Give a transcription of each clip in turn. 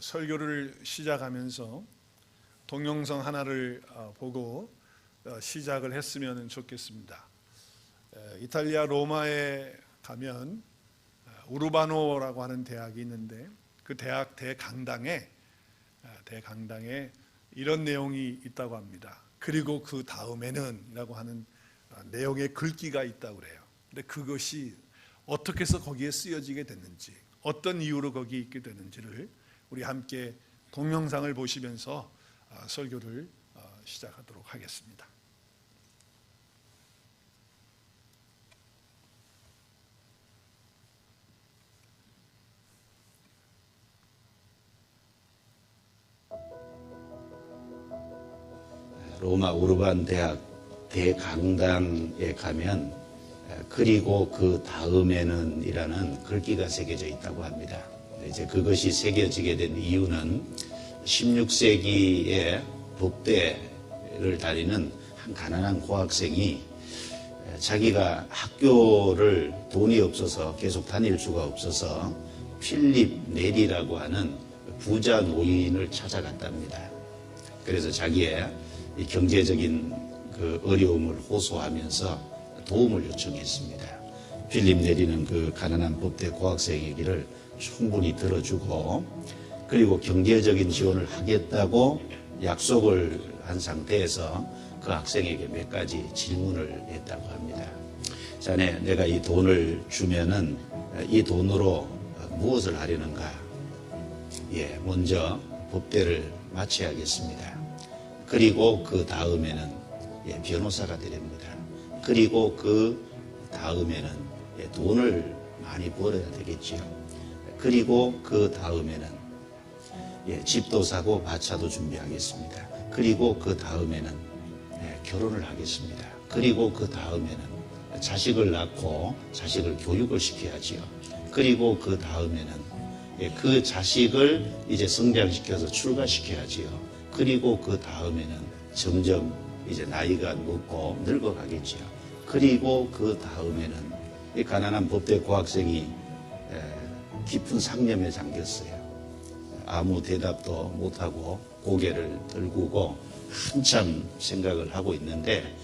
설교를 시작하면서 동영상 하나를 보고 시작을 했으면 좋겠습니다. 이탈리아 로마에 가면 우르바노라고 하는 대학이 있는데 그 대학 대강당에 이런 내용이 있다고 합니다. 그리고 그 다음에는 이라고 하는 내용의 글귀가 있다고 그래요. 근데 그것이 어떻게 해서 거기에 쓰여지게 됐는지, 어떤 이유로 거기에 있게 되는지를 우리 함께 동영상을 보시면서 설교를 시작하도록 하겠습니다. 로마 우르반 대학 대강당에 가면 그리고 그 다음에는 이라는 글귀가 새겨져 있다고 합니다. 이제 그것이 새겨지게 된 이유는 16세기에 법대를 다니는 한 가난한 고학생이 자기가 학교를 돈이 없어서 계속 다닐 수가 없어서 필립 네리라고 하는 부자 노인을 찾아갔답니다. 그래서 자기의 이 경제적인 그 어려움을 호소하면서 도움을 요청했습니다. 필립 네리는 그 가난한 법대 고학생이기를 충분히 들어주고 그리고 경제적인 지원을 하겠다고 약속을 한 상태에서 그 학생에게 몇 가지 질문을 했다고 합니다. 자네, 내가 이 돈을 주면은 이 돈으로 무엇을 하려는가? 먼저 법대를 마쳐야겠습니다. 그리고 그 다음에는 변호사가 되렵니다. 그리고 그 다음에는 돈을 많이 벌어야 되겠지요. 그리고 그 다음에는 집도 사고 마차도 준비하겠습니다. 그리고 그 다음에는 결혼을 하겠습니다. 그리고 그 다음에는 자식을 낳고 자식을 교육을 시켜야지요. 그리고 그 다음에는 그 자식을 이제 성장시켜서 출가시켜야지요. 그리고 그 다음에는 점점 이제 나이가 먹고 늙어가겠지요. 그리고 그 다음에는 이 가난한 법대 고학생이 깊은 상념에 잠겼어요. 아무 대답도 못하고 고개를 들고 한참 생각을 하고 있는데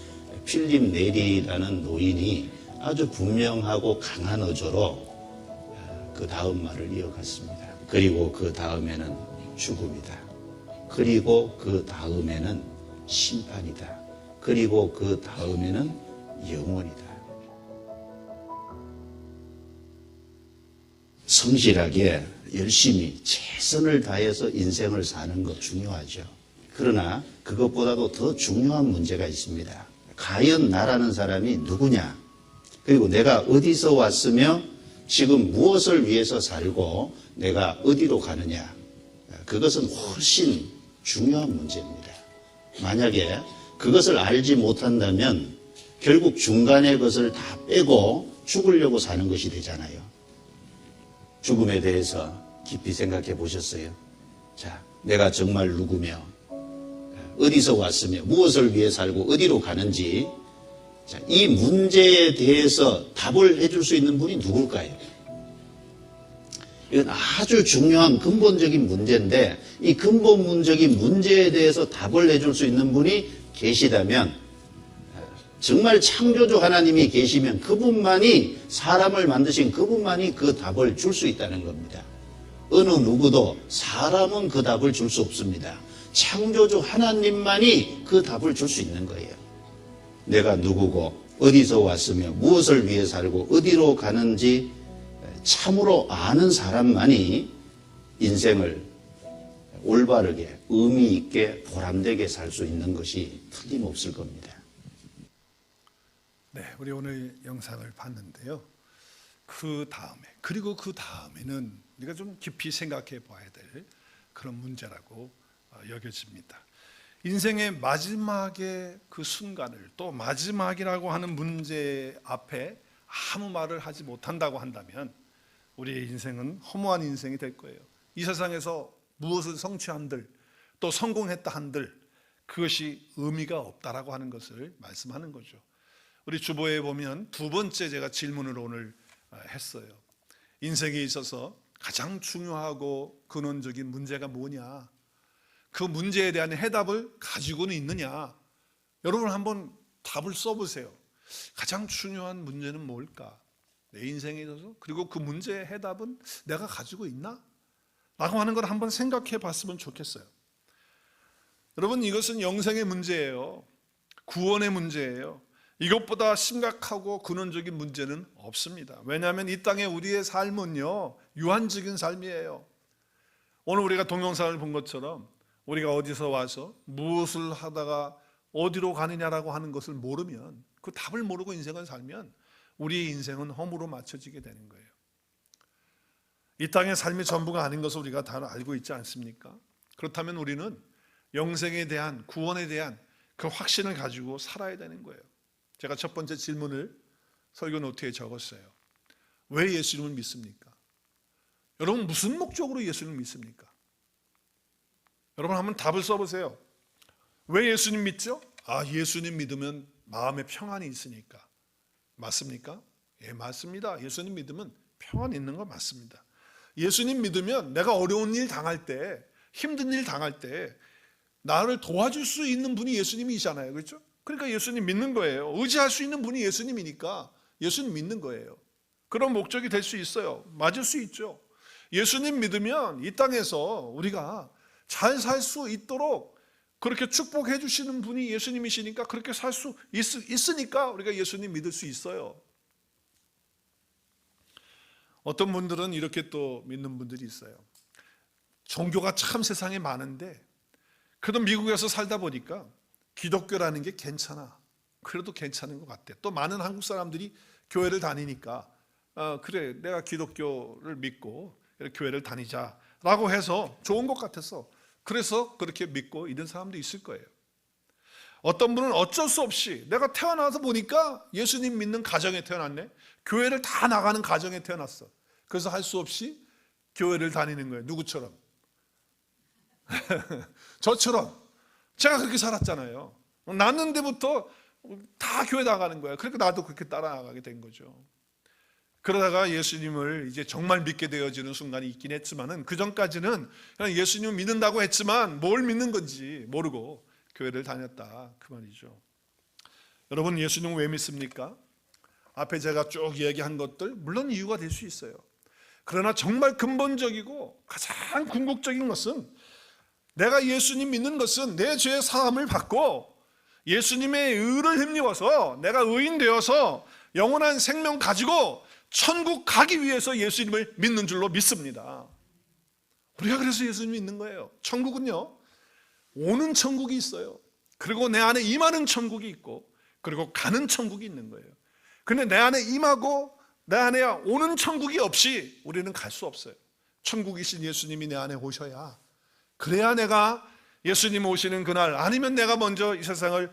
필립 네리라는 노인이 아주 분명하고 강한 어조로 그 다음 말을 이어갔습니다. 그리고 그 다음에는 죽음이다. 그리고 그 다음에는 심판이다. 그리고 그 다음에는 영원이다. 성실하게 열심히 최선을 다해서 인생을 사는 것 중요하죠. 그러나 그것보다도 더 중요한 문제가 있습니다. 과연 나라는 사람이 누구냐? 그리고 내가 어디서 왔으며 지금 무엇을 위해서 살고 내가 어디로 가느냐? 그것은 훨씬 중요한 문제입니다. 만약에 그것을 알지 못한다면 결국 중간의 것을 다 빼고 죽으려고 사는 것이 되잖아요. 죽음에 대해서 깊이 생각해 보셨어요? 자, 내가 정말 누구며 어디서 왔으며 무엇을 위해 살고 어디로 가는지 자, 이 문제에 대해서 답을 해줄 수 있는 분이 누굴까요? 이건 아주 중요한 근본적인 문제인데 이 근본적인 문제에 대해서 답을 해줄 수 있는 분이 계시다면 정말 창조주 하나님이 계시면 그분만이 사람을 만드신 그분만이 그 답을 줄 수 있다는 겁니다. 어느 누구도 사람은 그 답을 줄 수 없습니다. 창조주 하나님만이 그 답을 줄 수 있는 거예요. 내가 누구고 어디서 왔으며 무엇을 위해 살고 어디로 가는지 참으로 아는 사람만이 인생을 올바르게 의미 있게 보람되게 살 수 있는 것이 틀림없을 겁니다. 네, 우리 오늘 영상을 봤는데요. 그 다음에 그리고 그 다음에는 우리가 좀 깊이 생각해 봐야 될 그런 문제라고 여겨집니다. 인생의 마지막의 그 순간을 또 마지막이라고 하는 문제 앞에 아무 말을 하지 못한다고 한다면 우리의 인생은 허무한 인생이 될 거예요. 이 세상에서 무엇을 성취한들 또 성공했다 한들 그것이 의미가 없다라고 하는 것을 말씀하는 거죠. 우리 주보에 보면 두 번째 제가 질문을 오늘 했어요. 인생에 있어서 가장 중요하고 근원적인 문제가 뭐냐, 그 문제에 대한 해답을 가지고는 있느냐. 여러분 한번 답을 써보세요. 가장 중요한 문제는 뭘까? 내 인생에 있어서. 그리고 그 문제의 해답은 내가 가지고 있나? 라고 하는 걸 한번 생각해 봤으면 좋겠어요. 여러분, 이것은 영생의 문제예요. 구원의 문제예요. 이것보다 심각하고 근원적인 문제는 없습니다. 왜냐하면 이 땅에 우리의 삶은요, 유한적인 삶이에요. 오늘 우리가 동영상을 본 것처럼 우리가 어디서 와서 무엇을 하다가 어디로 가느냐라고 하는 것을 모르면, 그 답을 모르고 인생을 살면 우리의 인생은 허무로 맞춰지게 되는 거예요. 이 땅의 삶이 전부가 아닌 것을 우리가 다 알고 있지 않습니까? 그렇다면 우리는 영생에 대한, 구원에 대한 그 확신을 가지고 살아야 되는 거예요. 제가 첫 번째 질문을 설교 노트에 적었어요. 왜 예수님을 믿습니까? 여러분, 무슨 목적으로 예수님을 믿습니까? 여러분 한번 답을 써보세요. 왜 예수님 믿죠? 예수님 믿으면 마음에 평안이 있으니까. 맞습니까? 예, 맞습니다. 예수님 믿으면 평안이 있는 거 맞습니다. 예수님 믿으면 내가 어려운 일 당할 때, 힘든 일 당할 때 나를 도와줄 수 있는 분이 예수님이잖아요. 그렇죠? 그러니까 예수님 믿는 거예요. 의지할 수 있는 분이 예수님이니까 예수님 믿는 거예요. 그런 목적이 될 수 있어요. 맞을 수 있죠. 예수님 믿으면 이 땅에서 우리가 잘 살 수 있도록 그렇게 축복해 주시는 분이 예수님이시니까, 그렇게 살 수 있으니까 우리가 예수님 믿을 수 있어요. 어떤 분들은 이렇게 또 믿는 분들이 있어요. 종교가 참 세상에 많은데 그래도 미국에서 살다 보니까 기독교라는 게 괜찮아. 그래도 괜찮은 것 같아. 또 많은 한국 사람들이 교회를 다니니까 그래, 내가 기독교를 믿고 교회를 다니자라고 해서 좋은 것 같아서, 그래서 그렇게 믿고 이런 사람도 있을 거예요. 어떤 분은 어쩔 수 없이 내가 태어나서 보니까 예수님 믿는 가정에 태어났네. 교회를 다 나가는 가정에 태어났어. 그래서 할 수 없이 교회를 다니는 거예요. 누구처럼? 저처럼. 제가 그렇게 살았잖아요. 낳는 데부터 다 교회 나가는 거예요. 그러니까 나도 그렇게 따라가게 된 거죠. 그러다가 예수님을 이제 정말 믿게 되어지는 순간이 있긴 했지만은, 그 전까지는 그냥 예수님을 믿는다고 했지만 뭘 믿는 건지 모르고 교회를 다녔다, 그 말이죠. 여러분, 예수님을 왜 믿습니까? 앞에 제가 쭉 얘기한 것들 물론 이유가 될 수 있어요. 그러나 정말 근본적이고 가장 궁극적인 것은, 내가 예수님 믿는 것은 내 죄의 사함을 받고 예수님의 의를 힘입어서 내가 의인 되어서 영원한 생명 가지고 천국 가기 위해서 예수님을 믿는 줄로 믿습니다. 우리가 그래서 예수님 믿는 거예요. 천국은요, 오는 천국이 있어요. 그리고 내 안에 임하는 천국이 있고, 그리고 가는 천국이 있는 거예요. 근데 내 안에 임하고 내 안에 오는 천국이 없이 우리는 갈 수 없어요. 천국이신 예수님이 내 안에 오셔야, 그래야 내가 예수님 오시는 그날, 아니면 내가 먼저 이 세상을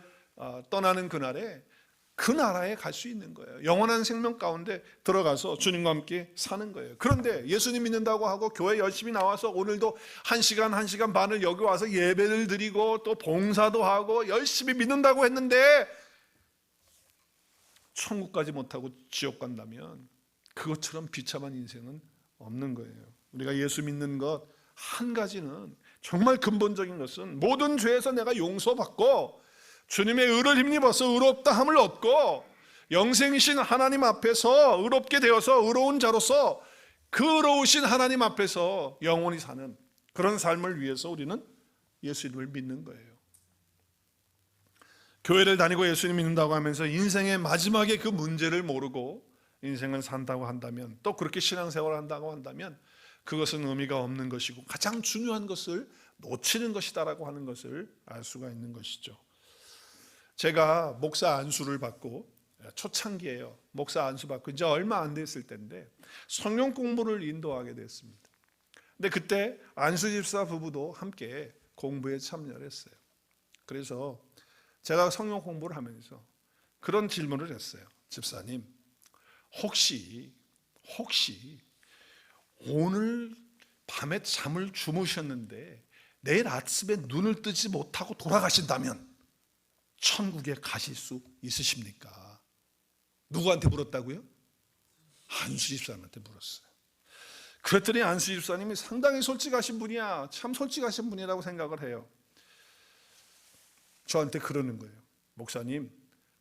떠나는 그날에 그 나라에 갈 수 있는 거예요. 영원한 생명 가운데 들어가서 주님과 함께 사는 거예요. 그런데 예수님 믿는다고 하고 교회 열심히 나와서 오늘도 1시간, 1시간 반을 여기 와서 예배를 드리고 또 봉사도 하고 열심히 믿는다고 했는데 천국까지 못하고 지옥 간다면 그것처럼 비참한 인생은 없는 거예요. 우리가 예수 믿는 것 한 가지는, 정말 근본적인 것은, 모든 죄에서 내가 용서받고 주님의 의를 힘입어서 의롭다함을 얻고 영생이신 하나님 앞에서 의롭게 되어서 의로운 자로서 그 의로우신 하나님 앞에서 영원히 사는 그런 삶을 위해서 우리는 예수님을 믿는 거예요. 교회를 다니고 예수님 믿는다고 하면서 인생의 마지막에 그 문제를 모르고 인생을 산다고 한다면, 또 그렇게 신앙생활을 한다고 한다면 그것은 의미가 없는 것이고 가장 중요한 것을 놓치는 것이다라고 하는 것을 알 수가 있는 것이죠. 제가 목사 안수를 받고, 초창기예요. 목사 안수 받고 이제 얼마 안 됐을 때인데 성경 공부를 인도하게 됐습니다. 근데 그때 안수 집사 부부도 함께 공부에 참여를 했어요. 그래서 제가 성경 공부를 하면서 그런 질문을 했어요. 집사님, 혹시 오늘 밤에 잠을 주무셨는데 내일 아침에 눈을 뜨지 못하고 돌아가신다면 천국에 가실 수 있으십니까? 누구한테 물었다고요? 안수 집사님한테 물었어요. 그랬더니 안수 집사님이 상당히 솔직하신 분이야. 참 솔직하신 분이라고 생각을 해요. 저한테 그러는 거예요. 목사님,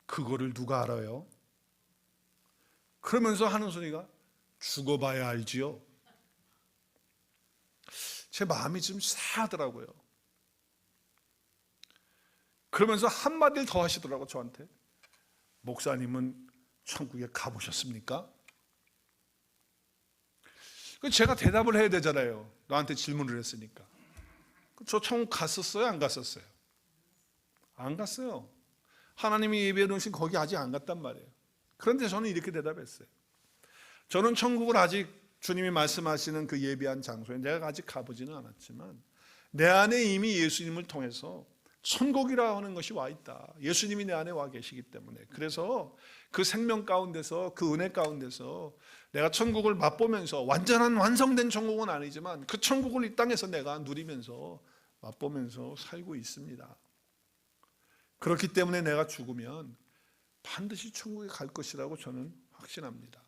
그거를 누가 알아요? 그러면서 하는 소리가 죽어봐야 알지요. 제 마음이 좀 싸하더라고요. 그러면서 한마디를 더 하시더라고 저한테. 목사님은 천국에 가보셨습니까? 제가 대답을 해야 되잖아요. 너한테 질문을 했으니까. 저 천국 갔었어요? 안 갔었어요? 안 갔어요. 하나님이 예비해 놓으신 거기 아직 안 갔단 말이에요. 그런데 저는 이렇게 대답했어요. 저는 천국을 아직 주님이 말씀하시는 그 예비한 장소에 내가 아직 가보지는 않았지만 내 안에 이미 예수님을 통해서 천국이라 하는 것이 와 있다. 예수님이 내 안에 와 계시기 때문에. 그래서 그 생명 가운데서, 그 은혜 가운데서 내가 천국을 맛보면서, 완전한 완성된 천국은 아니지만 그 천국을 이 땅에서 내가 누리면서 맛보면서 살고 있습니다. 그렇기 때문에 내가 죽으면 반드시 천국에 갈 것이라고 저는 확신합니다.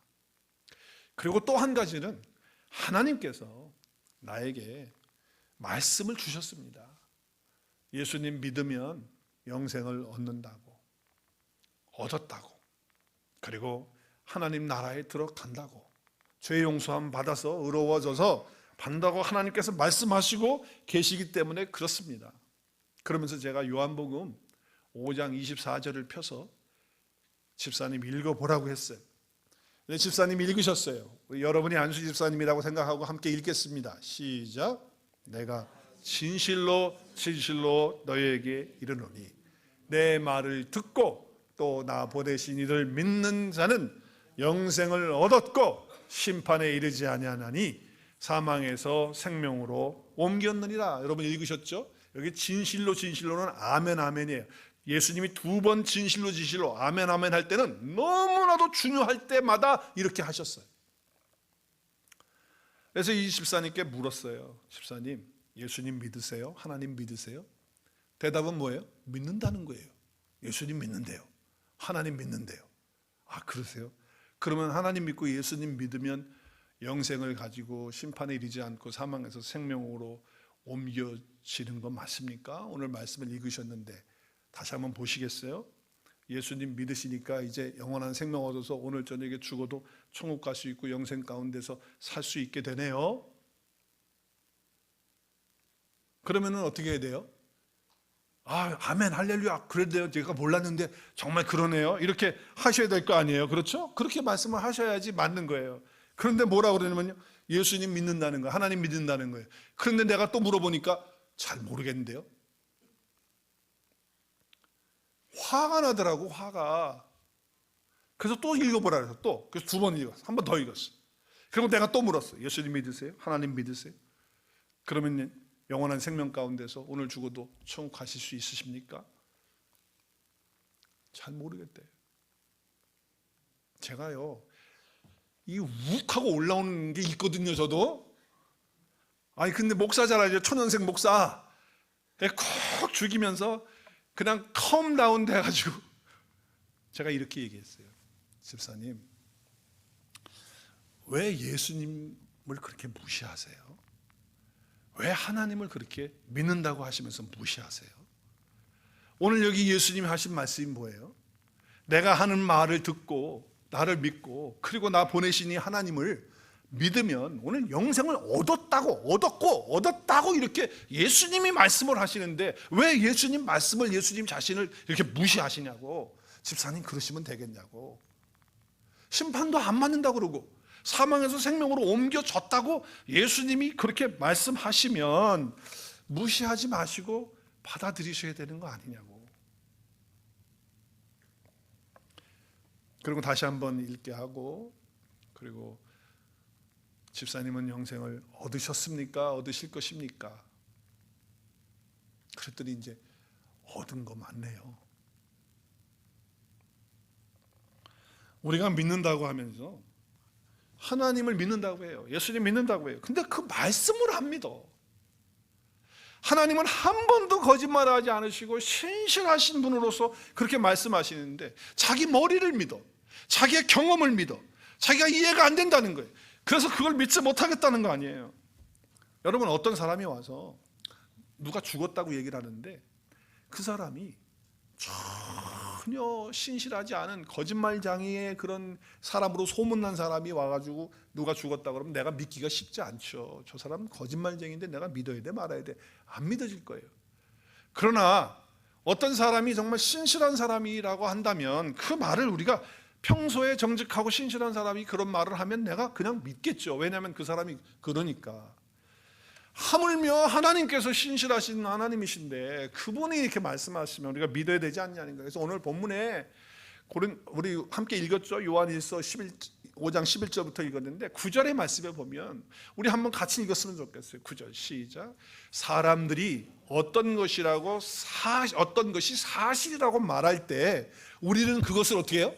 그리고 또 한 가지는 하나님께서 나에게 말씀을 주셨습니다. 예수님 믿으면 영생을 얻는다고, 얻었다고, 그리고 하나님 나라에 들어간다고, 죄 용서함 받아서 의로워져서 간다고 하나님께서 말씀하시고 계시기 때문에 그렇습니다. 그러면서 제가 요한복음 5장 24절을 펴서 집사님 읽어보라고 했어요. 네, 집사님 읽으셨어요. 여러분이 안수 집사님이라고 생각하고 함께 읽겠습니다. 시작. 내가 진실로 진실로 너희에게 이르노니 내 말을 듣고 또 나 보내신 이를 믿는 자는 영생을 얻었고 심판에 이르지 아니하나니 사망에서 생명으로 옮겼느니라. 여러분 읽으셨죠? 여기 진실로 진실로는 아멘 아멘이에요. 예수님이 두 번 진실로 진실로 아멘 아멘 할 때는 너무나도 중요할 때마다 이렇게 하셨어요. 그래서 이 집사님께 물었어요. 집사님, 예수님 믿으세요? 하나님 믿으세요? 대답은 뭐예요? 믿는다는 거예요. 예수님 믿는데요. 하나님 믿는데요. 아, 그러세요? 그러면 하나님 믿고 예수님 믿으면 영생을 가지고 심판에 이르지 않고 사망에서 생명으로 옮겨지는 거 맞습니까? 오늘 말씀을 읽으셨는데 다시 한번 보시겠어요? 예수님 믿으시니까 이제 영원한 생명 얻어서 오늘 저녁에 죽어도 천국 갈 수 있고 영생 가운데서 살 수 있게 되네요. 그러면은 어떻게 해야 돼요? 아, 아멘, 할렐루야. 그래도요, 제가 몰랐는데 정말 그러네요. 이렇게 하셔야 될 거 아니에요. 그렇죠? 그렇게 말씀을 하셔야지 맞는 거예요. 그런데 뭐라고 그러냐면요, 예수님 믿는다는 거예요. 하나님 믿는다는 거예요. 그런데 내가 또 물어보니까 잘 모르겠는데요. 화가 나더라고, 화가. 그래서 또 읽어보라 그래서 또. 그래서 두 번 읽었어. 한 번 더 읽었어. 그리고 내가 또 물었어. 예수님 믿으세요? 하나님 믿으세요? 그러면 영원한 생명 가운데서 오늘 죽어도 천국 가실 수 있으십니까? 잘 모르겠대요. 제가요, 이 욱하고 올라오는 게 있거든요, 저도. 아니, 근데 목사 잘 알죠? 초년생 목사. 콕 죽이면서 그냥 컴다운 돼가지고 제가 이렇게 얘기했어요. 집사님, 왜 예수님을 그렇게 무시하세요? 왜 하나님을 그렇게 믿는다고 하시면서 무시하세요? 오늘 여기 예수님이 하신 말씀이 뭐예요? 내가 하는 말을 듣고 나를 믿고 그리고 나 보내시니 하나님을 믿으면 오늘 영생을 얻었다고 이렇게 예수님이 말씀을 하시는데 왜 예수님 말씀을, 예수님 자신을 이렇게 무시하시냐고. 집사님, 그러시면 되겠냐고. 심판도 안 맞는다고 그러고 사망에서 생명으로 옮겨졌다고 예수님이 그렇게 말씀하시면 무시하지 마시고 받아들이셔야 되는 거 아니냐고. 그리고 다시 한번 읽게 하고, 그리고 집사님은 영생을 얻으셨습니까? 얻으실 것입니까? 그랬더니 이제 얻은 거 맞네요. 우리가 믿는다고 하면서 하나님을 믿는다고 해요. 예수님 믿는다고 해요. 근데 그 말씀을 안 믿어. 하나님은 한 번도 거짓말하지 않으시고 신실하신 분으로서 그렇게 말씀하시는데 자기 머리를 믿어. 자기의 경험을 믿어. 자기가 이해가 안 된다는 거예요. 그래서 그걸 믿지 못하겠다는 거 아니에요. 여러분, 어떤 사람이 와서 누가 죽었다고 얘기를 하는데 그 사람이 전혀 신실하지 않은 거짓말장이의 그런 사람으로 소문난 사람이 와가지고 누가 죽었다 그러면 내가 믿기가 쉽지 않죠. 저 사람은 거짓말쟁이인데 내가 믿어야 돼 말아야 돼? 안 믿어질 거예요. 그러나 어떤 사람이 정말 신실한 사람이라고 한다면 그 말을 우리가 평소에 정직하고 신실한 사람이 그런 말을 하면 내가 그냥 믿겠죠. 왜냐하면 그 사람이 그러니까. 하물며 하나님께서 신실하신 하나님이신데 그분이 이렇게 말씀하시면 우리가 믿어야 되지 않냐는 거예요. 그래서 오늘 본문에 우리 함께 읽었죠. 요한일서 5장 11절부터 읽었는데 9절의 말씀에 보면 우리 한번 같이 읽었으면 좋겠어요. 9절 시작. 사람들이 어떤 것이 사실이라고 말할 때 우리는 그것을 어떻게 해요?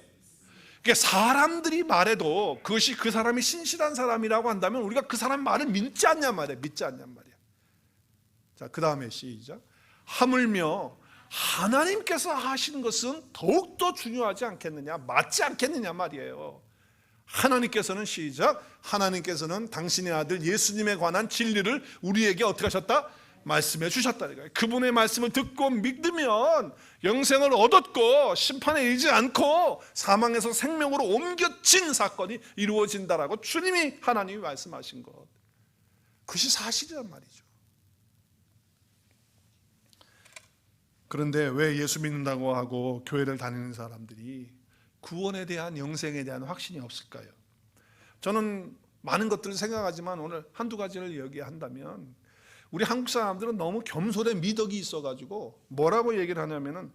그러니까 사람들이 말해도 그것이 그 사람이 신실한 사람이라고 한다면 우리가 그 사람 말을 믿지 않냔 말이에요. 믿지 않냔 말이에요. 자, 그 다음에 시작. 하물며 하나님께서 하시는 것은 더욱더 중요하지 않겠느냐, 맞지 않겠느냐 말이에요. 하나님께서는 시작. 하나님께서는 당신의 아들 예수님에 관한 진리를 우리에게 어떻게 하셨다? 말씀해 주셨다. 그분의 말씀을 듣고 믿으면 영생을 얻었고 심판에 이르지 않고 사망에서 생명으로 옮겨진 사건이 이루어진다라고 주님이 하나님이 말씀하신 것, 그것이 사실이란 말이죠. 그런데 왜 예수 믿는다고 하고 교회를 다니는 사람들이 구원에 대한, 영생에 대한 확신이 없을까요? 저는 많은 것들을 생각하지만 오늘 한두 가지를 얘기한다면 우리 한국 사람들은 너무 겸손의 미덕이 있어가지고 뭐라고 얘기를 하냐면은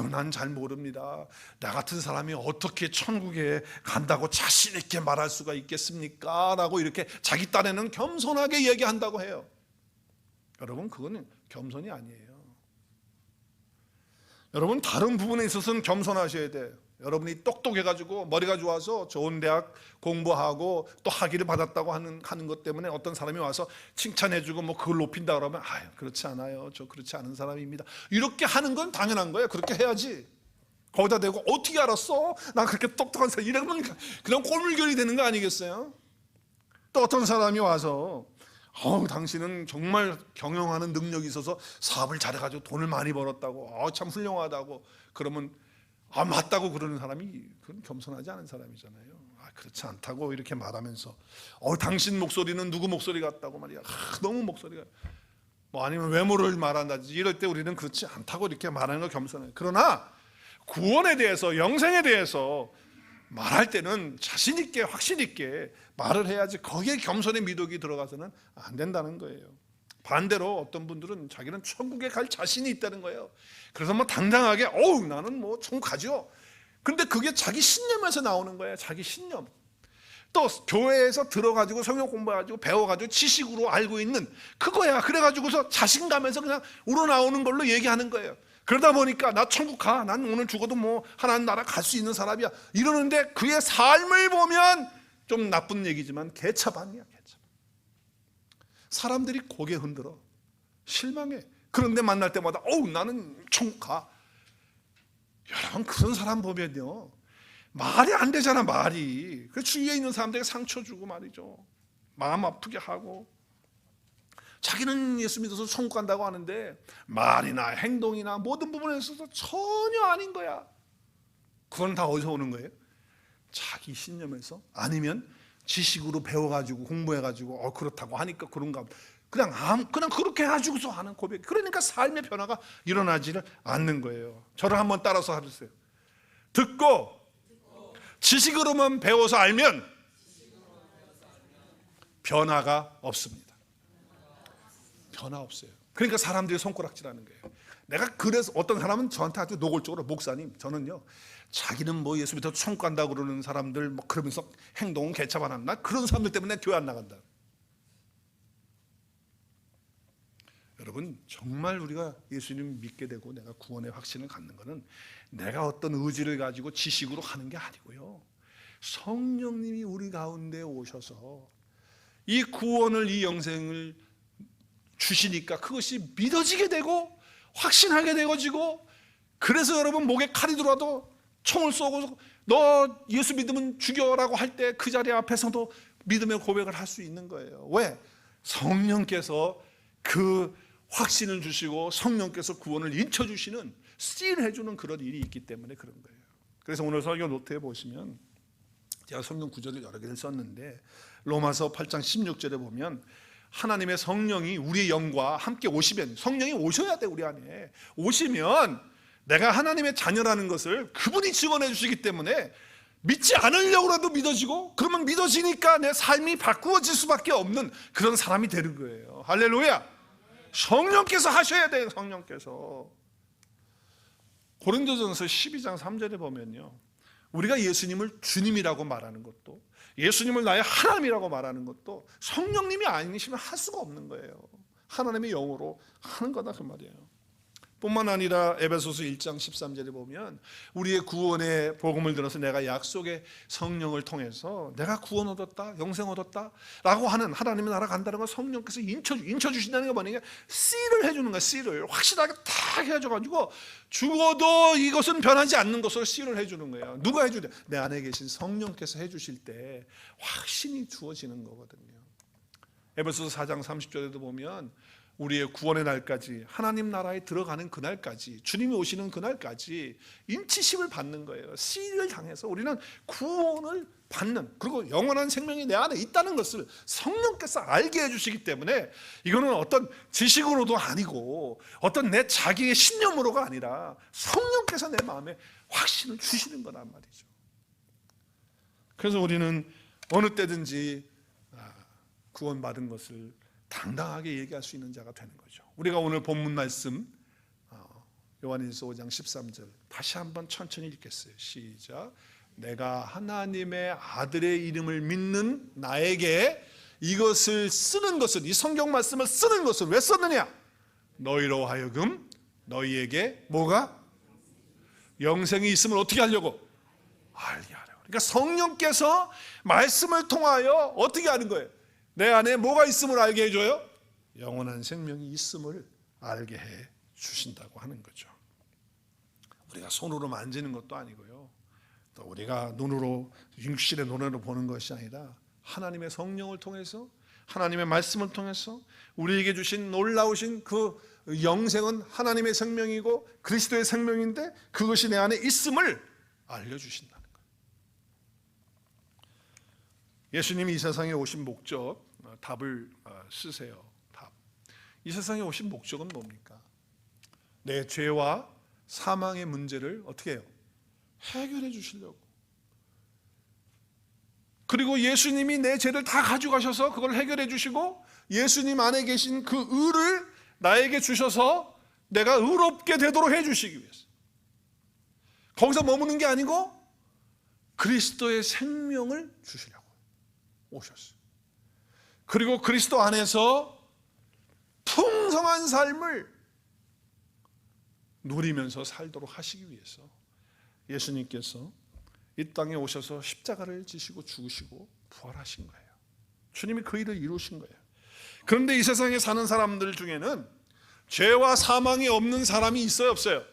난 잘 모릅니다. 나 같은 사람이 어떻게 천국에 간다고 자신 있게 말할 수가 있겠습니까? 라고 이렇게 자기 딴에는 겸손하게 얘기한다고 해요. 여러분, 그거는 겸손이 아니에요. 여러분, 다른 부분에 있어서는 겸손하셔야 돼요. 여러분이 똑똑해가지고 머리가 좋아서 좋은 대학 공부하고 또 학위를 받았다고 하는 것 때문에 어떤 사람이 와서 칭찬해주고 뭐 그걸 높인다 그러면 그렇지 않아요. 저 그렇지 않은 사람입니다. 이렇게 하는 건 당연한 거예요. 그렇게 해야지. 거기다 대고 어떻게 알았어? 난 그렇게 똑똑한 사람, 이러면 그냥 꼴물결이 되는 거 아니겠어요? 또 어떤 사람이 와서 당신은 정말 경영하는 능력이 있어서 사업을 잘해가지고 돈을 많이 벌었다고, 참 훌륭하다고 그러면 맞다고 그러는 사람이 그건 겸손하지 않은 사람이잖아요. 그렇지 않다고 이렇게 말하면서 당신 목소리는 누구 목소리 같다고 말이야. 너무 목소리가 아니면 외모를 말한다든지 이럴 때 우리는 그렇지 않다고 이렇게 말하는 거 겸손해요. 그러나 구원에 대해서, 영생에 대해서 말할 때는 자신 있게, 확신 있게 말을 해야지 거기에 겸손의 미덕이 들어가서는 안 된다는 거예요. 반대로 어떤 분들은 자기는 천국에 갈 자신이 있다는 거예요. 그래서 당당하게 나는 천국 가죠. 근데 그게 자기 신념에서 나오는 거예요. 자기 신념. 또 교회에서 들어가지고 성경 공부해가지고 배워가지고 지식으로 알고 있는 그거야. 그래가지고서 자신감에서 그냥 우러나오는 걸로 얘기하는 거예요. 그러다 보니까 나 천국 가, 난 오늘 죽어도 하나님 나라 갈 수 있는 사람이야 이러는데 그의 삶을 보면 좀 나쁜 얘기지만 개차반이야. 개차반. 사람들이 고개 흔들어 실망해. 그런데 만날 때마다 나는 천국 가. 여러분, 그런 사람 보면요 말이 안 되잖아. 말이. 그 주위에 있는 사람들에게 상처 주고 말이죠. 마음 아프게 하고. 자기는 예수 믿어서 천국 간다고 하는데 말이나 행동이나 모든 부분에 있어서 전혀 아닌 거야. 그건 다 어디서 오는 거예요? 자기 신념에서, 아니면 지식으로 배워가지고 공부해가지고 그렇다고 하니까 그런가, 그냥 그렇게 해가지고서 하는 고백. 그러니까 삶의 변화가 일어나지를 않는 거예요. 저를 한번 따라서 해주세요. 듣고 지식으로만 배워서 알면 변화가 없습니다. 변화 없어요. 그러니까 사람들이 손가락질하는 거예요. 내가 그래서 어떤 사람은 저한테 아주 노골적으로, 목사님, 저는요 자기는 예수 믿어 천국 간다고 그러는 사람들 그러면서 행동은 개차반한, 나 그런 사람들 때문에 교회 안 나간다. 여러분, 정말 우리가 예수님 믿게 되고 내가 구원의 확신을 갖는 것은 내가 어떤 의지를 가지고 지식으로 하는 게 아니고요, 성령님이 우리 가운데 오셔서 이 구원을, 이 영생을 주시니까 그것이 믿어지게 되고 확신하게 되어지고, 그래서 여러분 목에 칼이 들어와도 총을 쏘고 너 예수 믿으면 죽여라고 할 때 그 자리 앞에서도 믿음의 고백을 할 수 있는 거예요. 왜? 성령께서 그 확신을 주시고 성령께서 구원을 인쳐주시는, 시일해주는 그런 일이 있기 때문에 그런 거예요. 그래서 오늘 설교 노트에 보시면 제가 성경 구절을 여러 개를 썼는데, 로마서 8장 16절에 보면 하나님의 성령이 우리의 영과 함께 오시면, 성령이 오셔야 돼, 우리 안에 오시면 내가 하나님의 자녀라는 것을 그분이 증언해 주시기 때문에 믿지 않으려고라도 믿어지고, 그러면 믿어지니까 내 삶이 바꾸어질 수밖에 없는 그런 사람이 되는 거예요. 할렐루야. 성령께서 하셔야 돼요. 성령께서. 고린도전서 12장 3절에 보면요, 우리가 예수님을 주님이라고 말하는 것도, 예수님을 나의 하나님이라고 말하는 것도 성령님이 아니시면 할 수가 없는 거예요. 하나님의 영으로 하는 거다, 그 말이에요. 뿐만 아니라 에베소서 1장 13절에 보면 우리의 구원의 복음을 들어서 내가 약속의 성령을 통해서 내가 구원 얻었다, 영생 얻었다 라고 하는, 하나님의 나라 간다는 건 성령께서 인쳐주신다는 게 뭐냐면 씨를 해주는 거야. 씨를 확실하게 딱 해줘가지고 죽어도 이것은 변하지 않는 것으로 씨를 해주는 거예요. 누가 해주냐? 내 안에 계신 성령께서 해주실 때 확신이 주어지는 거거든요. 에베소서 4장 30절에도 보면 우리의 구원의 날까지, 하나님 나라에 들어가는 그날까지, 주님이 오시는 그날까지 인치심을 받는 거예요. 씨를 당해서 우리는 구원을 받는, 그리고 영원한 생명이 내 안에 있다는 것을 성령께서 알게 해주시기 때문에 이거는 어떤 지식으로도 아니고 어떤 내 자기의 신념으로가 아니라 성령께서 내 마음에 확신을 주시는 거란 말이죠. 그래서 우리는 어느 때든지 구원받은 것을 당당하게 얘기할 수 있는 자가 되는 거죠. 우리가 오늘 본문 말씀 요한일서 5장 13절 다시 한번 천천히 읽겠어요. 시작. 내가 하나님의 아들의 이름을 믿는 나에게 이것을 쓰는 것은, 이 성경 말씀을 쓰는 것은 왜 썼느냐? 너희로 하여금 너희에게 뭐가? 영생이 있음을 어떻게 하려고? 알게 하려고. 그러니까 성령께서 말씀을 통하여 어떻게 하는 거예요? 내 안에 뭐가 있음을 알게 해줘요? 영원한 생명이 있음을 알게 해 주신다고 하는 거죠. 우리가 손으로 만지는 것도 아니고요, 또 우리가 눈으로, 육신의 눈으로 보는 것이 아니라 하나님의 성령을 통해서, 하나님의 말씀을 통해서 우리에게 주신 놀라우신 그 영생은 하나님의 생명이고 그리스도의 생명인데 그것이 내 안에 있음을 알려주신다는 거예요. 예수님이 이 세상에 오신 목적, 답을 쓰세요. 답. 이 세상에 오신 목적은 뭡니까? 내 죄와 사망의 문제를 어떻게 해요? 해결해 주시려고. 그리고 예수님이 내 죄를 다 가져가셔서 그걸 해결해 주시고, 예수님 안에 계신 그 의를 나에게 주셔서 내가 의롭게 되도록 해 주시기 위해서. 거기서 머무는 게 아니고 그리스도의 생명을 주시려고 오셨어요. 그리고 그리스도 안에서 풍성한 삶을 누리면서 살도록 하시기 위해서 예수님께서 이 땅에 오셔서 십자가를 지시고 죽으시고 부활하신 거예요. 주님이 그 일을 이루신 거예요. 그런데 이 세상에 사는 사람들 중에는 죄와 사망이 없는 사람이 있어요, 없어요?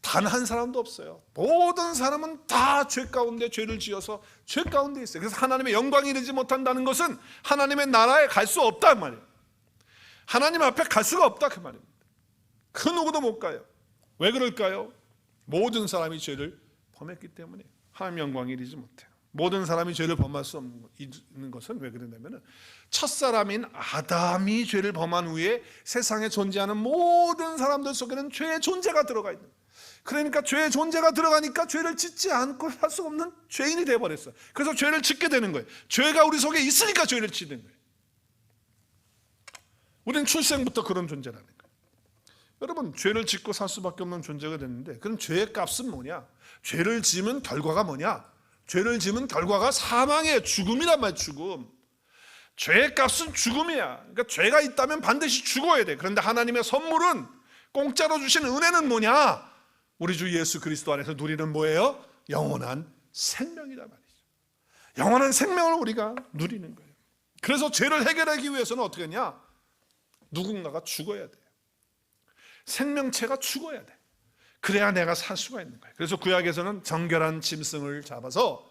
단 한 사람도 없어요. 모든 사람은 다 죄 가운데 죄를 지어서 죄 가운데 있어요. 그래서 하나님의 영광이 이르지 못한다는 것은 하나님의 나라에 갈 수 없다 그 말이에요. 하나님 앞에 갈 수가 없다 그 말입니다. 그 누구도 못 가요. 왜 그럴까요? 모든 사람이 죄를 범했기 때문에 하나님 영광이 이르지 못해요. 모든 사람이 죄를 범할 수 없는 것은 왜 그러냐면 첫사람인 아담이 죄를 범한 후에 세상에 존재하는 모든 사람들 속에는 죄의 존재가 들어가 있는 거예요. 그러니까 죄의 존재가 들어가니까 죄를 짓지 않고 할 수 없는 죄인이 되어버렸어요. 그래서 죄를 짓게 되는 거예요. 죄가 우리 속에 있으니까 죄를 짓는 거예요. 우리는 출생부터 그런 존재라는 거예요. 여러분, 죄를 짓고 살 수밖에 없는 존재가 됐는데, 그럼 죄의 값은 뭐냐? 죄를 지으면 결과가 뭐냐? 죄를 지으면 결과가 사망이에요. 죽음이란 말이에요. 죽음. 죄의 값은 죽음이야. 그러니까 죄가 있다면 반드시 죽어야 돼. 그런데 하나님의 선물은, 공짜로 주신 은혜는 뭐냐? 우리 주 예수 그리스도 안에서 누리는 뭐예요? 영원한 생명이란 말이죠. 영원한 생명을 우리가 누리는 거예요. 그래서 죄를 해결하기 위해서는 어떻게 하냐? 누군가가 죽어야 돼요. 생명체가 죽어야 돼. 그래야 내가 살 수가 있는 거예요. 그래서 구약에서는 정결한 짐승을 잡아서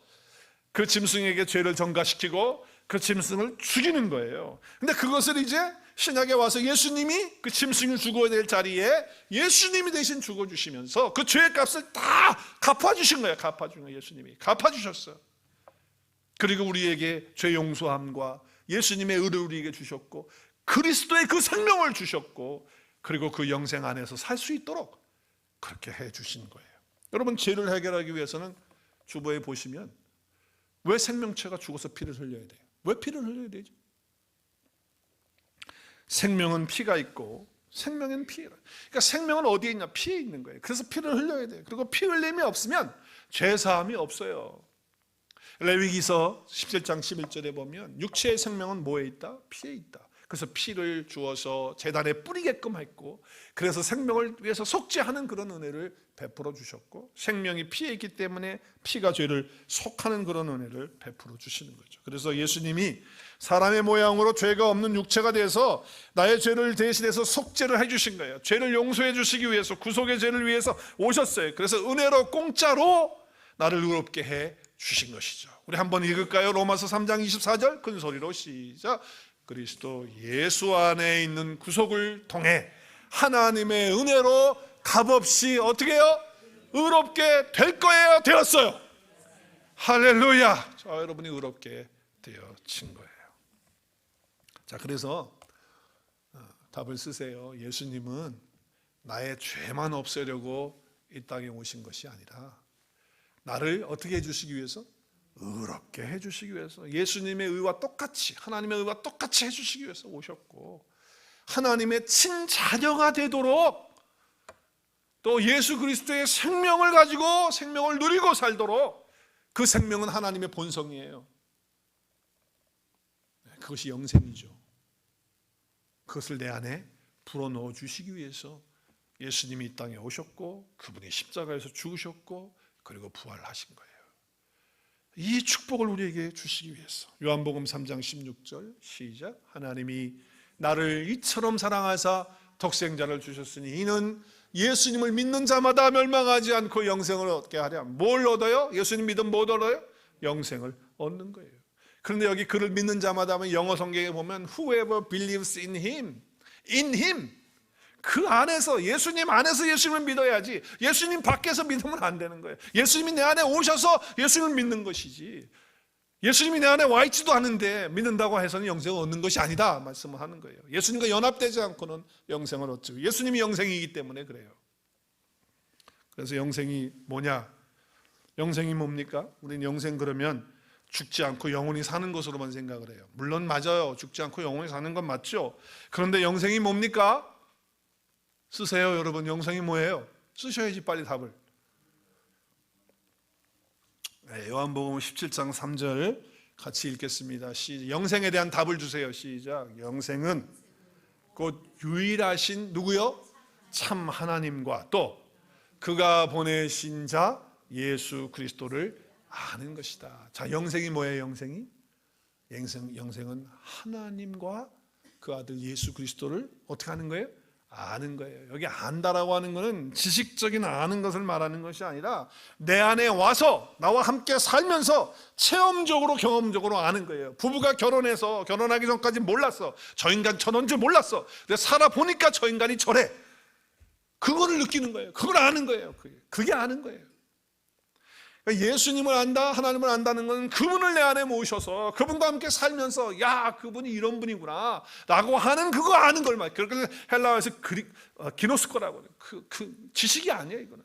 그 짐승에게 죄를 전가시키고 그 짐승을 죽이는 거예요. 근데 그것을 이제 신약에 와서 예수님이 그 짐승을 죽어야 될 자리에 예수님이 대신 죽어주시면서 그 죄의 값을 다 갚아주신 거예요. 갚아준 거예요. 예수님이 갚아주셨어요. 그리고 우리에게 죄 용서함과 예수님의 의를 우리에게 주셨고 그리스도의 그 생명을 주셨고 그리고 그 영생 안에서 살 수 있도록 그렇게 해주신 거예요. 여러분, 죄를 해결하기 위해서는 주보에 보시면 왜 생명체가 죽어서 피를 흘려야 돼요? 왜 피를 흘려야 되죠? 생명은 피가 있고 생명은 피가, 그러니까 생명은 어디에 있냐? 피에 있는 거예요. 그래서 피를 흘려야 돼요. 그리고 피 흘림이 없으면 죄사함이 없어요. 레위기서 17장 11절에 보면 육체의 생명은 뭐에 있다? 피에 있다. 그래서 피를 주어서 제단에 뿌리게끔 했고 그래서 생명을 위해서 속죄하는 그런 은혜를 베풀어 주셨고 생명이 피에 있기 때문에 피가 죄를 속하는 그런 은혜를 베풀어 주시는 거죠. 그래서 예수님이 사람의 모양으로 죄가 없는 육체가 돼서 나의 죄를 대신해서 속죄를 해주신 거예요. 죄를 용서해 주시기 위해서 구속의 죄를 위해서 오셨어요. 그래서 은혜로 공짜로 나를 의롭게 해 주신 것이죠. 우리 한번 읽을까요? 로마서 3장 24절 큰 소리로 시작. 그리스도 예수 안에 있는 구속을 통해 하나님의 은혜로 값없이 어떻게 해요? 의롭게 될 거예요? 되었어요? 할렐루야. 자, 여러분이 의롭게 되어진 거예요. 자, 그래서 답을 쓰세요. 예수님은 나의 죄만 없애려고 이 땅에 오신 것이 아니라 나를 어떻게 해주시기 위해서? 의롭게 해주시기 위해서 예수님의 의와 똑같이 하나님의 의와 똑같이 해주시기 위해서 오셨고 하나님의 친자녀가 되도록 또 예수 그리스도의 생명을 가지고 생명을 누리고 살도록 그 생명은 하나님의 본성이에요. 그것이 영생이죠. 그것을 내 안에 불어넣어 주시기 위해서 예수님이 이 땅에 오셨고 그분이 십자가에서 죽으셨고 그리고 부활하신 거예요. 이 축복을 우리에게 주시기 위해서 요한복음 3장 16절 시작. 하나님이 나를 이처럼 사랑하사 독생자를 주셨으니 이는 예수님을 믿는 자마다 멸망하지 않고 영생을 얻게 하랴. 뭘 얻어요? 예수님 믿으면 뭐 얻어요? 영생을 얻는 거예요. 그런데 여기 그를 믿는 자마다 하면 영어 성경에 보면 whoever believes in him 그 안에서 예수님 안에서 예수님을 믿어야지 예수님 밖에서 믿으면 안 되는 거예요. 예수님이 내 안에 오셔서 예수님을 믿는 것이지 예수님이 내 안에 와 있지도 않은데 믿는다고 해서는 영생을 얻는 것이 아니다 말씀을 하는 거예요. 예수님과 연합되지 않고는 영생을 얻죠. 예수님이 영생이기 때문에 그래요. 그래서 영생이 뭐냐? 영생이 뭡니까? 우리는 영생 그러면 죽지 않고 영원히 사는 것으로만 생각을 해요. 물론 맞아요. 죽지 않고 영원히 사는 건 맞죠. 그런데 영생이 뭡니까? 쓰세요. 여러분, 영생이 뭐예요? 쓰셔야지 빨리 답을. 네, 요한복음 17장 3절 같이 읽겠습니다. 영생에 대한 답을 주세요. 시작. 영생은 곧 유일하신 누구요? 참 하나님과 또 그가 보내신 자 예수 그리스도를 아는 것이다. 자, 영생이 뭐예요? 영생이? 영생은 하나님과 그 아들 예수 그리스도를 어떻게 하는 거예요? 아는 거예요. 여기 안다라고 하는 것은 지식적인 아는 것을 말하는 것이 아니라 내 안에 와서 나와 함께 살면서 체험적으로 경험적으로 아는 거예요. 부부가 결혼하기 전까지 몰랐어. 저 인간 저런 줄 몰랐어. 근데 살아보니까 저 인간이 저래. 그거를 느끼는 거예요. 그걸 아는 거예요. 그게 아는 거예요. 그러니까 예수님을 안다, 하나님을 안다는 것은 그분을 내 안에 모셔서 그분과 함께 살면서 야, 그분이 이런 분이구나 라고 하는 그거 아는 걸 말. 그래서 헬라어에서 기노스코라고 해요. 그 지식이 아니에요. 이거는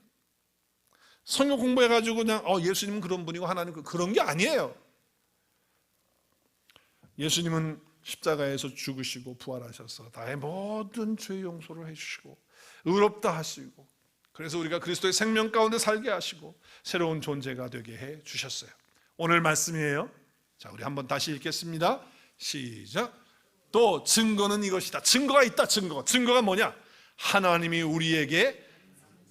성경 공부해가지고 그냥 예수님은 그런 분이고 하나님 그런 게 아니에요. 예수님은 십자가에서 죽으시고 부활하셔서 나의 모든 죄 용서를 해주시고 의롭다 하시고 그래서 우리가 그리스도의 생명 가운데 살게 하시고 새로운 존재가 되게 해 주셨어요. 오늘 말씀이에요. 자, 우리 한번 다시 읽겠습니다. 시작. 또 증거는 이것이다. 증거가 있다. 증거가 뭐냐? 하나님이 우리에게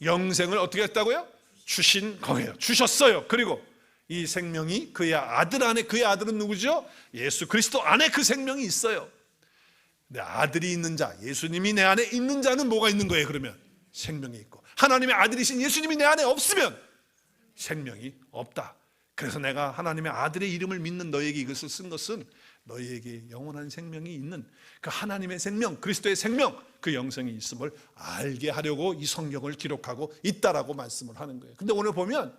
영생을 어떻게 했다고요? 주신 거예요. 주셨어요. 그리고 이 생명이 그의 아들 안에, 그의 아들은 누구죠? 예수 그리스도 안에 그 생명이 있어요. 내 아들이 있는 자, 예수님이 내 안에 있는 자는 뭐가 있는 거예요? 그러면 생명이 있고 하나님의 아들이신 예수님이 내 안에 없으면 생명이 없다. 그래서 내가 하나님의 아들의 이름을 믿는 너에게 이것을 쓴 것은 너희에게 영원한 생명이 있는 그 하나님의 생명, 그리스도의 생명, 그 영생이 있음을 알게 하려고 이 성경을 기록하고 있다라고 말씀을 하는 거예요. 근데 오늘 보면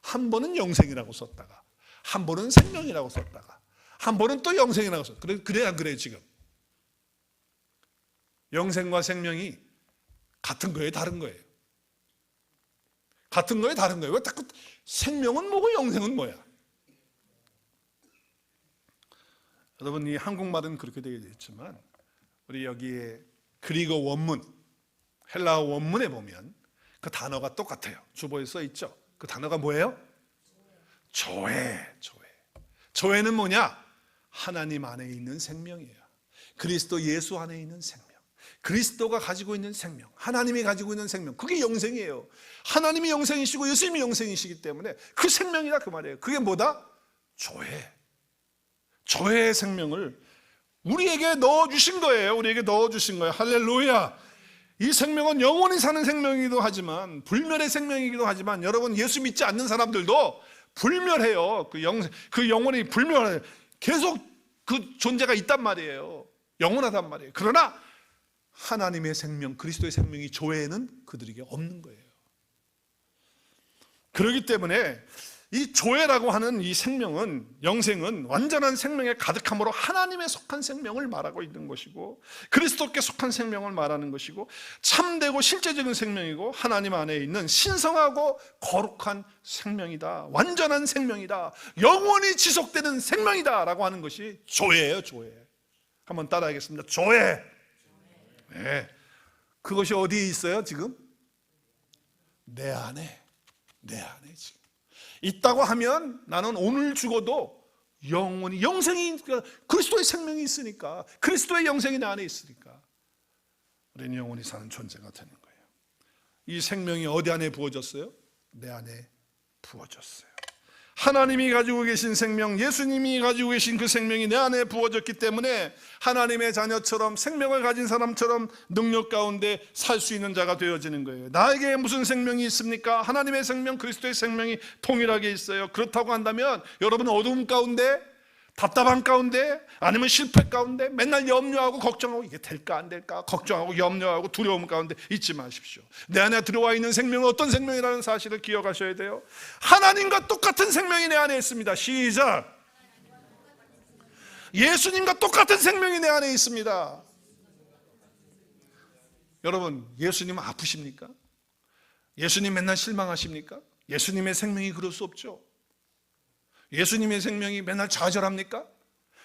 한 번은 영생이라고 썼다가, 한 번은 생명이라고 썼다가, 한 번은 또 영생이라고 썼다. 그래 안 그래요 지금? 영생과 생명이 같은 거예요, 다른 거예요? 같은 거예요, 다른 거예요? 왜 자꾸 생명은 뭐고 영생은 뭐야? 여러분, 이 한국말은 그렇게 되어 있지만 우리 여기에 그리고 원문, 헬라어 원문에 보면 그 단어가 똑같아요. 주보에 써 있죠. 그 단어가 뭐예요? 조회. 조회는 뭐냐? 하나님 안에 있는 생명이에요. 그리스도 예수 안에 있는 생명, 그리스도가 가지고 있는 생명, 하나님이 가지고 있는 생명, 그게 영생이에요. 하나님이 영생이시고 예수님이 영생이시기 때문에 그 생명이다 그 말이에요. 그게 뭐다? 조회. 조회의 생명을 우리에게 넣어주신 거예요. 우리에게 넣어주신 거예요. 할렐루야. 이 생명은 영원히 사는 생명이기도 하지만, 불멸의 생명이기도 하지만, 여러분 예수 믿지 않는 사람들도 불멸해요. 그 영혼이 불멸해요. 계속 그 존재가 있단 말이에요. 영원하단 말이에요. 그러나 하나님의 생명, 그리스도의 생명이 조회에는 그들에게 없는 거예요. 그렇기 때문에 이 조회라고 하는 이 생명은, 영생은 완전한 생명에 가득함으로 하나님에 속한 생명을 말하고 있는 것이고, 그리스도께 속한 생명을 말하는 것이고, 참되고 실제적인 생명이고, 하나님 안에 있는 신성하고 거룩한 생명이다, 완전한 생명이다, 영원히 지속되는 생명이다 라고 하는 것이 조회예요. 조회. 한번 따라하겠습니다. 조회. 네. 그것이 어디에 있어요 지금? 내 안에 지금 있다고 하면, 나는 오늘 죽어도 영원히, 영생이, 그리스도의 생명이 있으니까, 그리스도의 영생이 내 안에 있으니까 우리는 영원히 사는 존재가 되는 거예요. 이 생명이 어디 안에 부어졌어요? 내 안에 부어졌어요. 하나님이 가지고 계신 생명, 예수님이 가지고 계신 그 생명이 내 안에 부어졌기 때문에 하나님의 자녀처럼, 생명을 가진 사람처럼 능력 가운데 살 수 있는 자가 되어지는 거예요. 나에게 무슨 생명이 있습니까? 하나님의 생명, 그리스도의 생명이 동일하게 있어요. 그렇다고 한다면 여러분은 어두움 가운데, 답답한 가운데, 아니면 실패 가운데 맨날 염려하고 걱정하고 이게 될까 안 될까 걱정하고 염려하고 두려움 가운데 있지 마십시오. 내 안에 들어와 있는 생명은 어떤 생명이라는 사실을 기억하셔야 돼요. 하나님과 똑같은 생명이 내 안에 있습니다. 시작. 예수님과 똑같은 생명이 내 안에 있습니다. 여러분, 예수님은 아프십니까? 예수님 맨날 실망하십니까? 예수님의 생명이 그럴 수 없죠. 예수님의 생명이 맨날 좌절합니까?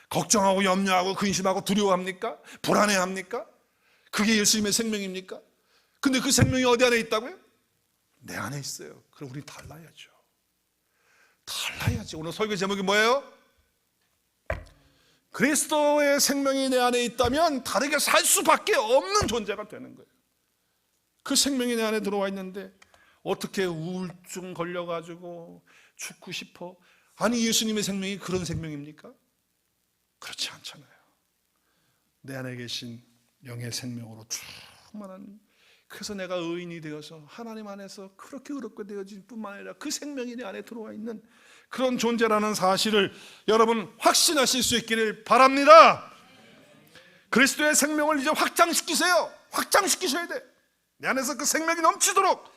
걱정하고 염려하고 근심하고 두려워합니까? 불안해합니까? 그게 예수님의 생명입니까? 근데 그 생명이 어디 안에 있다고요? 내 안에 있어요. 그럼 우리 달라야죠. 오늘 설교 제목이 뭐예요? 그리스도의 생명이 내 안에 있다면 다르게 살 수밖에 없는 존재가 되는 거예요. 그 생명이 내 안에 들어와 있는데 어떻게 우울증 걸려가지고 죽고 싶어? 아니, 예수님의 생명이 그런 생명입니까? 그렇지 않잖아요. 내 안에 계신 영의 생명으로 충만한, 그래서 내가 의인이 되어서 하나님 안에서 그렇게 의롭게 되어질 뿐만 아니라 그 생명이 내 안에 들어와 있는 그런 존재라는 사실을 여러분 확신하실 수 있기를 바랍니다. 그리스도의 생명을 이제 확장시키세요. 확장시키셔야 돼. 내 안에서 그 생명이 넘치도록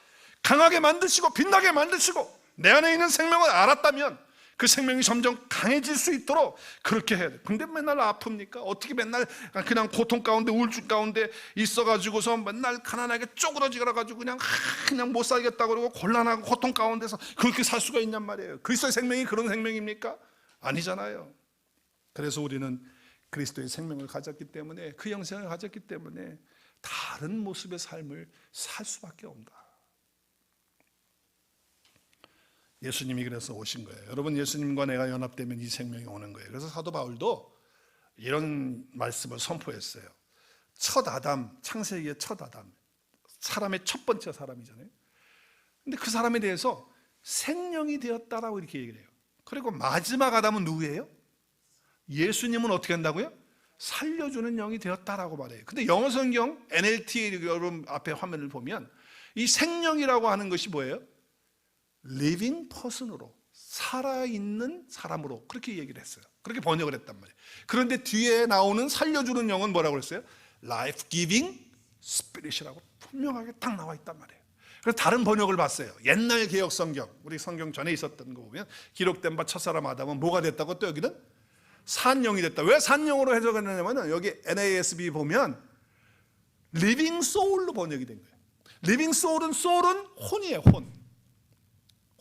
강하게 만드시고 빛나게 만드시고, 내 안에 있는 생명을 알았다면 그 생명이 점점 강해질 수 있도록 그렇게 해야 돼. 근데 맨날 아픕니까? 어떻게 맨날 그냥 고통 가운데, 우울증 가운데 있어가지고서 맨날 가난하게 쪼그러지가지고 그냥 못 살겠다 그러고 곤란하고 고통 가운데서 그렇게 살 수가 있냔 말이에요. 그리스도의 생명이 그런 생명입니까? 아니잖아요. 그래서 우리는 그리스도의 생명을 가졌기 때문에, 그 영생을 가졌기 때문에 다른 모습의 삶을 살 수밖에 없다. 예수님이 그래서 오신 거예요. 여러분, 예수님과 내가 연합되면 이 생명이 오는 거예요. 그래서 사도 바울도 이런 말씀을 선포했어요. 첫 아담, 창세기의 첫 아담, 사람의 첫 번째 사람이잖아요. 근데 그 사람에 대해서 생명이 되었다라고 이렇게 얘기를 해요. 그리고 마지막 아담은 누구예요? 예수님은 어떻게 한다고요? 살려주는 영이 되었다라고 말해요. 근데 영어 성경 NLT 여러분 앞에 화면을 보면 이 생명이라고 하는 것이 뭐예요? living person으로, 살아있는 사람으로 그렇게 얘기를 했어요. 그렇게 번역을 했단 말이에요. 그런데 뒤에 나오는 살려주는 영은 뭐라고 그랬어요? Life giving spirit이라고 분명하게 딱 나와 있단 말이에요. 그래서 다른 번역을 봤어요. 옛날 개혁 성경, 우리 성경 전에 있었던 거 보면 기록된 바 첫사람 아담은 뭐가 됐다고, 또 여기는 산영이 됐다. 왜 산영으로 해석했냐면 여기 NASB 보면 living soul로 번역이 된 거예요. living soul은 혼이에요.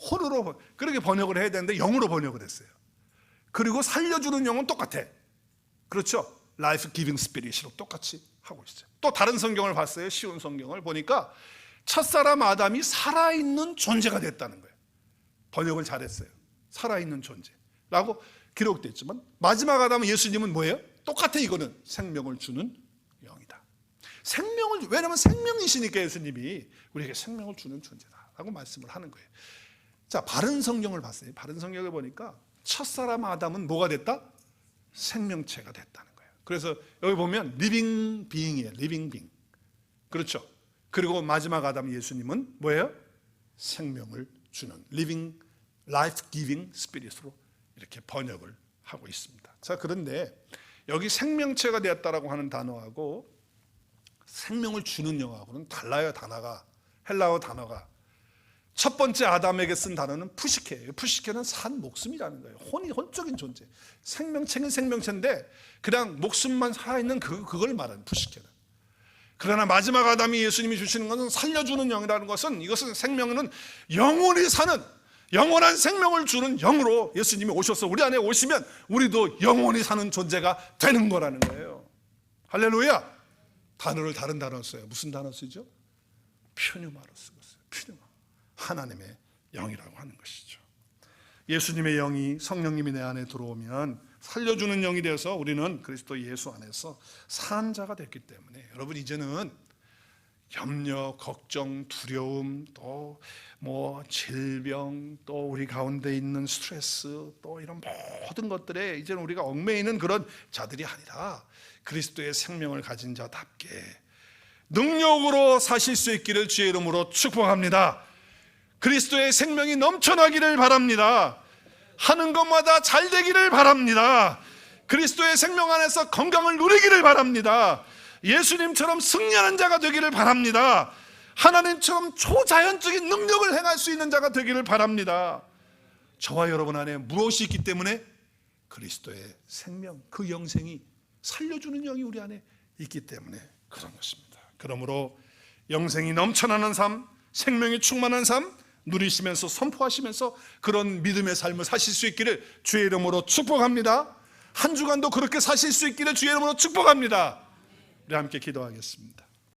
혼으로 그렇게 번역을 해야 되는데 영으로 번역을 했어요. 그리고 살려주는 영은 똑같아. 그렇죠? life giving spirit으로 똑같이 하고 있어요. 또 다른 성경을 봤어요. 쉬운 성경을 보니까 첫사람 아담이 살아있는 존재가 됐다는 거예요. 번역을 잘했어요. 살아있는 존재라고 기록되어 있지만 마지막 아담은 예수님은 뭐예요? 똑같아. 이거는 생명을 주는 영이다. 왜냐하면 생명이시니까 예수님이 우리에게 생명을 주는 존재다라고 말씀을 하는 거예요. 자, 바른 성경을 봤어요. 바른 성경을 보니까 첫사람 아담은 뭐가 됐다? 생명체가 됐다는 거예요. 그래서 여기 보면 리빙 비잉이에요. 리빙 빙. 그렇죠? 그리고 마지막 아담 예수님은 뭐예요? 생명을 주는 리빙 라이프 기빙 스피릿으로 이렇게 번역을 하고 있습니다. 자, 그런데 여기 생명체가 되었다라고 하는 단어하고 생명을 주는 영하고는 달라요. 단어가, 헬라어 단어가. 첫 번째 아담에게 쓴 단어는 푸시케예요. 푸시케는 산 목숨이라는 거예요. 혼적인 존재. 생명체는 생명체인데 그냥 목숨만 살아있는 그걸 말하는 푸시케는. 그러나 마지막 아담이 예수님이 주시는 것은 살려주는 영이라는 것은, 이것은 생명은 영원히 사는, 영원한 생명을 주는 영으로 예수님이 오셔서 우리 안에 오시면 우리도 영원히 사는 존재가 되는 거라는 거예요. 할렐루야. 단어를 다른 단어 써요. 무슨 단어 쓰죠? 퓨뉴마로 쓰고 있어요. 퓨뉴마. 하나님의 영이라고 하는 것이죠. 예수님의 영이, 성령님이 내 안에 들어오면 살려주는 영이 되어서 우리는 그리스도 예수 안에서 산 자가 됐기 때문에 여러분 이제는 염려, 걱정, 두려움, 또 뭐 질병, 또 우리 가운데 있는 스트레스, 또 이런 모든 것들에 이제는 우리가 얽매이는 그런 자들이 아니라 그리스도의 생명을 가진 자답게 능력으로 사실 수 있기를 주의 이름으로 축복합니다. 그리스도의 생명이 넘쳐나기를 바랍니다. 하는 것마다 잘 되기를 바랍니다. 그리스도의 생명 안에서 건강을 누리기를 바랍니다. 예수님처럼 승리하는 자가 되기를 바랍니다. 하나님처럼 초자연적인 능력을 행할 수 있는 자가 되기를 바랍니다. 저와 여러분 안에 무엇이 있기 때문에? 그리스도의 생명, 그 영생이, 살려주는 영이 우리 안에 있기 때문에 그런 것입니다. 그러므로 영생이 넘쳐나는 삶, 생명이 충만한 삶 누리시면서 선포하시면서 그런 믿음의 삶을 사실 수 있기를 주의 이름으로 축복합니다. 한 주간도 그렇게 사실 수 있기를 주의 이름으로 축복합니다. 우리 함께 기도하겠습니다.